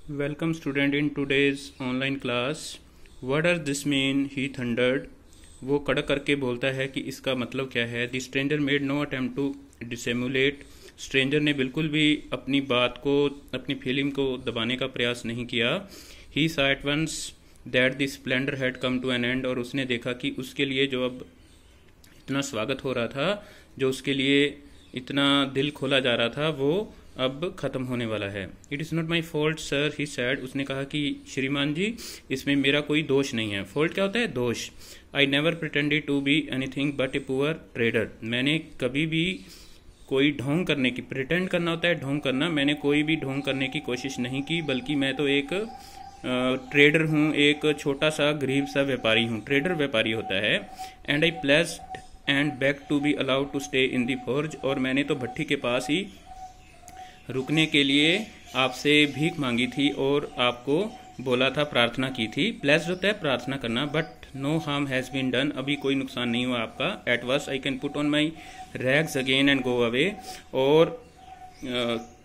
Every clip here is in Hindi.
Welcome student in today's online class. What does this mean? He thundered. वो कड़क करके बोलता है कि इसका मतलब क्या है. The stranger made no attempt to dissimulate. Stranger ने बिल्कुल भी अपनी बात को, अपनी फीलिंग को दबाने का प्रयास नहीं किया. He saw at once that the splendor had come to an end. और उसने देखा कि उसके लिए जो अब इतना स्वागत हो रहा था, जो उसके लिए इतना दिल खोला जा रहा था, वो अब ख़त्म होने वाला है. It is not my fault sir, he sad. उसने कहा कि श्रीमान जी, इसमें मेरा कोई दोष नहीं है. फॉल्ट क्या होता है? दोष. I never pretended to be anything but a poor trader. मैंने कभी भी कोई ढोंग करने की, प्रिटेंड करना होता है ढोंग करना, मैंने कोई भी ढोंग करने की कोशिश नहीं की, बल्कि मैं तो एक ट्रेडर हूँ, एक छोटा सा गरीब सा व्यापारी हूँ. ट्रेडर व्यापारी होता है. And I placed and beg to be allowed to stay in the forge. और मैंने तो भट्टी के पास ही रुकने के लिए आपसे भीख मांगी थी और आपको बोला था, प्रार्थना की थी. प्लेस्ड होता है प्रार्थना करना. But no harm has been done. अभी कोई नुकसान नहीं हुआ आपका. At worst I can put on my rags again and go away. और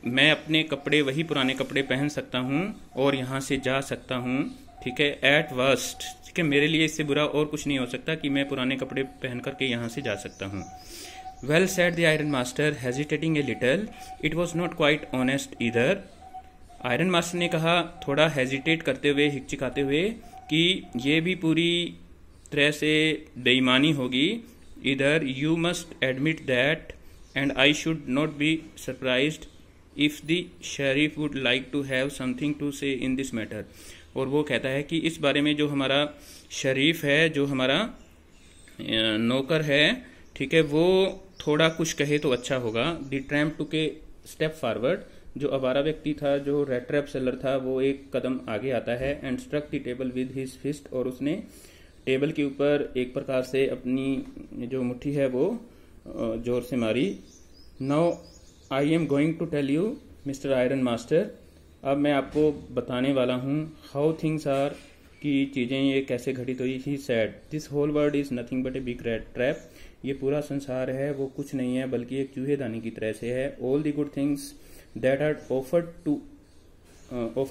मैं अपने कपड़े, वही पुराने कपड़े पहन सकता हूँ और यहाँ से जा सकता हूँ. ठीक है. एट वर्स्ट, ठीक है, मेरे लिए इससे बुरा और कुछ नहीं हो सकता कि मैं पुराने कपड़े पहन करके यहाँ से जा सकता हूँ. Well, said the iron master, hesitating a little. It was not quite honest either. Iron master ने कहा, थोड़ा हेजिटेट करते हुए, हिचकिचाते हुए, कि ये भी पूरी तरह से बेईमानी होगी. इधर you must admit that and I should not be surprised if the sheriff would like to have something to say in this matter. और वो कहता है कि इस बारे में जो हमारा शरीफ है, जो हमारा नौकर है, ठीक है, वो थोड़ा कुछ कहे तो अच्छा होगा. The tramp took a step forward. जो आवारा व्यक्ति था, जो रेड ट्रैप सेलर था, वो एक कदम आगे आता है. And struck the table with his fist. और उसने टेबल के ऊपर एक प्रकार से अपनी जो मुट्ठी है वो जोर से मारी. Now I am going to tell you mister iron master. अब मैं आपको बताने वाला हूँ हाउ थिंग्स आर, की चीज़ें ये कैसे घटित हुई. He said, this whole world is nothing but a big rat trap. ये पूरा संसार है वो कुछ नहीं है बल्कि एक चूहेदानी की तरह से है. All the good things that are offer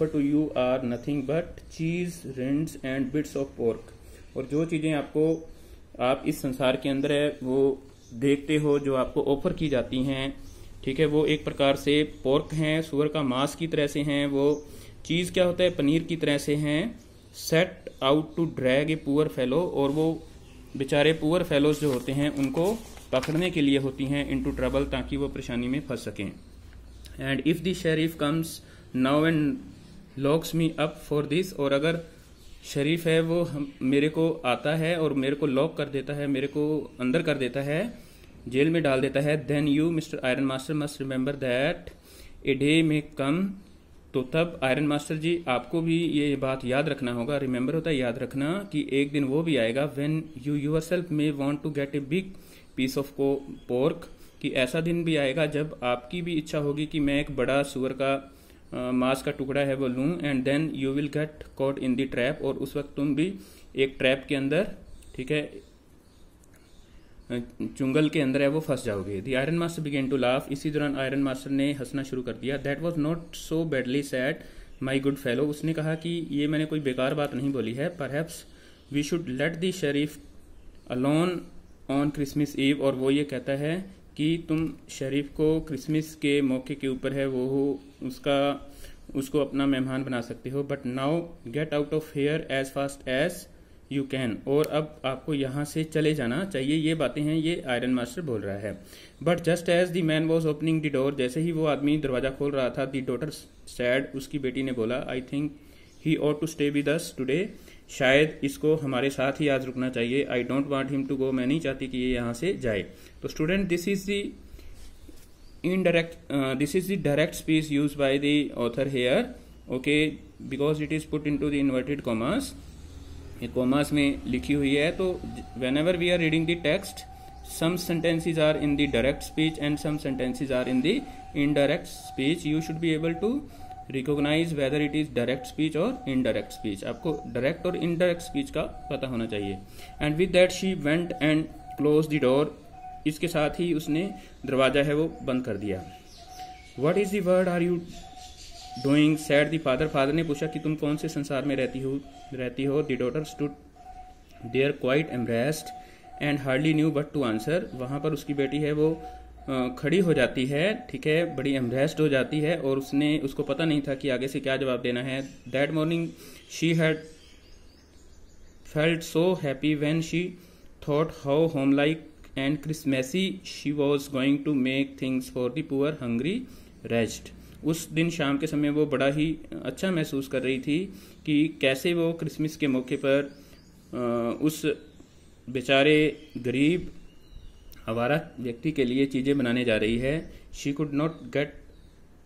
to you are nothing but cheese, rinds and bits of pork. और जो चीज़ें आपको, आप इस संसार के अंदर है वो देखते हो, जो आपको ऑफर की जाती हैं, ठीक है, वो एक प्रकार से पोर्क हैं, सुअर का मांस की तरह से हैं. वो चीज़ क्या होता है? पनीर की तरह से हैं. Set out to drag a poor fellow. और वो बेचारे पुअर फेलोज जो होते हैं उनको पकड़ने के लिए होती हैं इनटू ट्रबल, ताकि वो परेशानी में फंस सकें. And if the Sharif comes now and locks me up for this. और अगर शरीफ है वो मेरे को आता है और मेरे को लॉक कर देता है, मेरे को अंदर कर देता है, जेल में डाल देता है, then you mister iron master must remember that a day may come. तो तब आयरन मास्टर जी, आपको भी ये बात याद रखना होगा. रिमेंबर होता है याद रखना, कि एक दिन वो भी आएगा when you yourself may want to get a big piece of pork. कि ऐसा दिन भी आएगा जब आपकी भी इच्छा होगी कि मैं एक बड़ा सुअर का मांस का टुकड़ा है वो लूं. And then you will get caught in the trap. और उस वक्त तुम भी एक ट्रैप के अंदर, ठीक है, चुंगल के अंदर है वो फंस जाओगे. The iron master began to laugh. इसी दौरान आयरन मास्टर ने हंसना शुरू कर दिया. That was not so badly said my good fellow. उसने कहा कि ये मैंने कोई बेकार बात नहीं बोली है. Perhaps we should let the sheriff alone on Christmas Eve. और वो ये कहता है कि तुम शरीफ को क्रिसमस के मौके के ऊपर है वो उसको अपना मेहमान बना सकते हो. But now get out of here as fast as you can. और अब आपको यहाँ से चले जाना चाहिए. ये बातें हैं, ये आयरन मास्टर बोल रहा है. But just as the man was opening the door. जैसे ही वो आदमी दरवाजा खोल रहा था, द डॉटर सैड, उसकी बेटी ने बोला, I think he ought to stay with us today. शायद इसको हमारे साथ ही आज रुकना चाहिए. I don't want him to go. मैं नहीं चाहती कि ये यहाँ से जाए. तो student, this is the direct speech use by the author here. Okay, because it is put into the inverted commas. ये कॉमर्स में लिखी हुई है. तो whenever we are reading the text, some sentences are in the direct speech and some sentences are in the indirect speech. You should be able to recognize whether it is direct speech or indirect speech. आपको direct और indirect speech का पता होना चाहिए. And with that she went and closed the door. इसके साथ ही उसने दरवाजा है वो बंद कर दिया. What is the word are you doing sad the father, father ने पूछा कि तुम कौन से संसार में रहती हो। The daughter stood there quite embarrassed and hardly knew what to answer, वहाँ पर उसकी बेटी है वो खड़ी हो जाती है, ठीक है, बड़ी एम्ब्रेस्ड हो जाती है और उसको पता नहीं था कि आगे से क्या जवाब देना है। That morning she had felt so happy when she thought how home like and Christmassy she was going to make things for the poor hungry rest. उस दिन शाम के समय वो बड़ा ही अच्छा महसूस कर रही थी कि कैसे वो क्रिसमस के मौके पर उस बेचारे गरीब आवारा व्यक्ति के लिए चीज़ें बनाने जा रही है। She could not get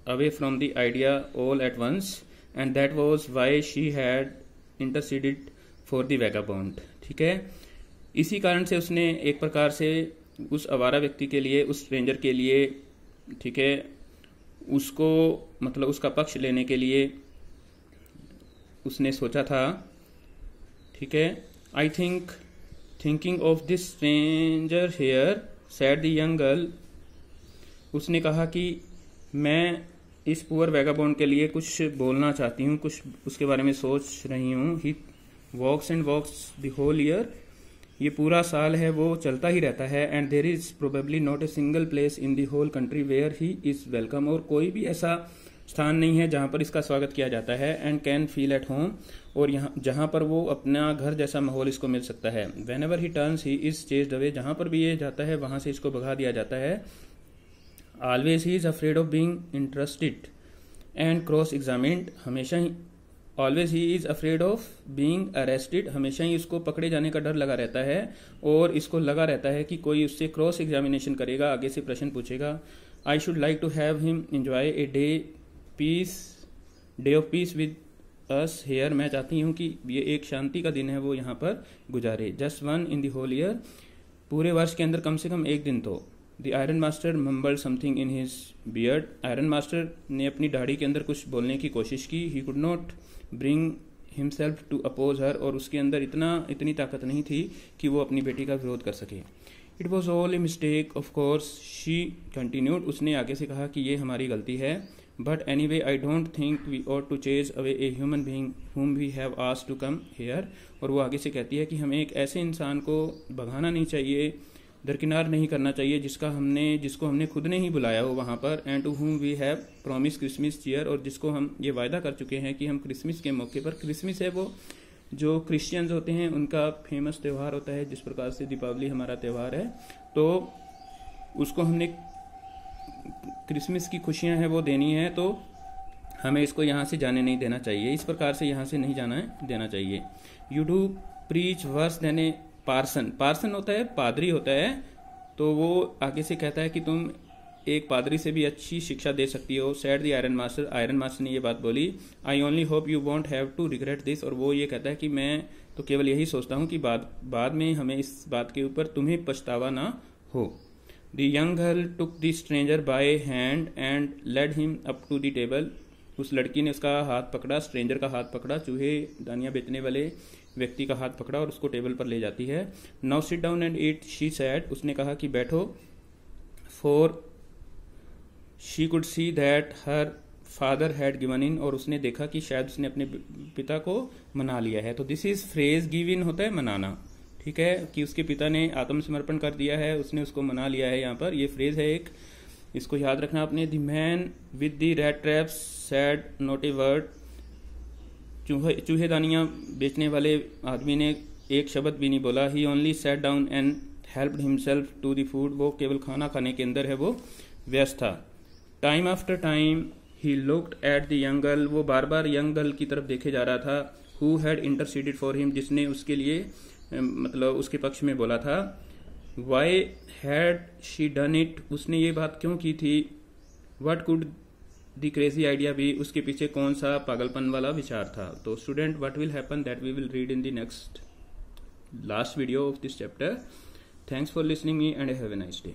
away from the idea all at once and that was why she had interceded for the vagabond, ठीक है। इसी कारण से उसने एक प्रकार से उस आवारा व्यक्ति के लिए, उस स्ट्रेंजर के लिए, ठीक है, उसको मतलब उसका पक्ष लेने के लिए उसने सोचा था, ठीक है। I thinking of this stranger here said the young girl, उसने कहा कि मैं इस पुअर वैगाबॉन्ड के लिए कुछ बोलना चाहती हूँ, कुछ उसके बारे में सोच रही हूँ। He walks and walks the whole year, ये पूरा साल है वो चलता ही रहता है। And there is probably not a single place in the whole country where he is welcome, और कोई भी ऐसा स्थान नहीं है जहां पर इसका स्वागत किया जाता है। And can feel at home, और यहाँ जहां पर वो अपना घर जैसा माहौल इसको मिल सकता है। When ever he turns he is chased away, जहां पर भी ये जाता है वहां से इसको भगा दिया जाता है। Always he is afraid of being interested and cross examined, हमेशा ही always he is afraid of being arrested, हमेशा ही इसको पकड़े जाने का डर लगा रहता है और इसको लगा रहता है कि कोई उससे क्रॉस एग्जामिनेशन करेगा, आगे से प्रश्न पूछेगा। I should like to have him enjoy a day of peace with us here, मैं चाहती हूँ कि ये एक शांति का दिन है वो यहाँ पर गुजारे। Just one in the whole year, पूरे वर्ष के अंदर कम से कम एक दिन तो। The iron master mumbled something in his beard, iron master ने अपनी दाढ़ी के अंदर कुछ बोलने की कोशिश की। He could not bring himself to oppose her, और उसके अंदर इतनी ताकत नहीं थी कि वो अपनी बेटी का विरोध कर सके। It was all a mistake of course she continued, उसने आगे से कहा कि ये हमारी गलती है। But anyway I don't think we ought to chase away a human being whom we have asked to come here, और वो आगे से कहती है कि हमें एक ऐसे इंसान को भगाना नहीं चाहिए, दरकिनार नहीं करना चाहिए जिसको हमने खुद ने ही बुलाया हो वहाँ पर। And to whom we have promised Christmas cheer, और जिसको हम ये वायदा कर चुके हैं कि हम क्रिसमस के मौके पर, क्रिसमस है वो जो क्रिश्चियंस होते हैं उनका फेमस त्यौहार होता है, जिस प्रकार से दीपावली हमारा त्यौहार है, तो उसको हमने क्रिसमस की खुशियां हैं वो देनी है, तो हमें इसको यहाँ से जाने नहीं देना चाहिए, इस प्रकार से यहाँ से नहीं जाना देना चाहिए। You do preach worse than a parson, parson होता है पादरी होता है, तो वो आगे से कहता है कि तुम एक पादरी से भी अच्छी शिक्षा दे सकती हो। Said the iron master, iron master ने ये बात बोली। I only hope you won't have to regret this, और वो ये कहता है कि मैं तो केवल यही सोचता हूँ कि बाद में हमें इस बात के ऊपर तुम्हें पछतावा ना हो। The young girl took the stranger by hand and led him up to the table, उस लड़की ने उसका हाथ पकड़ा, स्ट्रेंजर का हाथ पकड़ा, चूहे दानियां बेचने वाले व्यक्ति का हाथ पकड़ा और उसको टेबल पर ले जाती है। Now sit down and eat, she said, उसने कहा कि बैठो। For she could see that her father had given in, और उसने देखा कि शायद उसने अपने पिता को मना लिया है। तो this is phrase, give in होता है मनाना, ठीक है, कि उसके पिता ने आत्मसमर्पण कर दिया है, उसने उसको मना लिया है। यहाँ पर ये फ्रेज है एक, इसको याद रखना आपने। The man with the rat traps said not a word, चूहेदानियां बेचने वाले आदमी ने एक शब्द भी नहीं बोला। He only sat down and helped himself to the food, वो केवल खाना खाने के अंदर है वो व्यस्त था। Time after time he looked at the young girl, वो बार बार यंग गर्ल की तरफ देखे जा रहा था। Who had interceded for him, जिसने उसके लिए मतलब उसके पक्ष में बोला था। Why had she done it, उसने ये बात क्यों की थी। What could the crazy idea be, उसके पीछे कौन सा पागलपन वाला विचार था। तो student, what will happen that we will read in the next last video of this chapter. Thanks for listening me and have a nice day.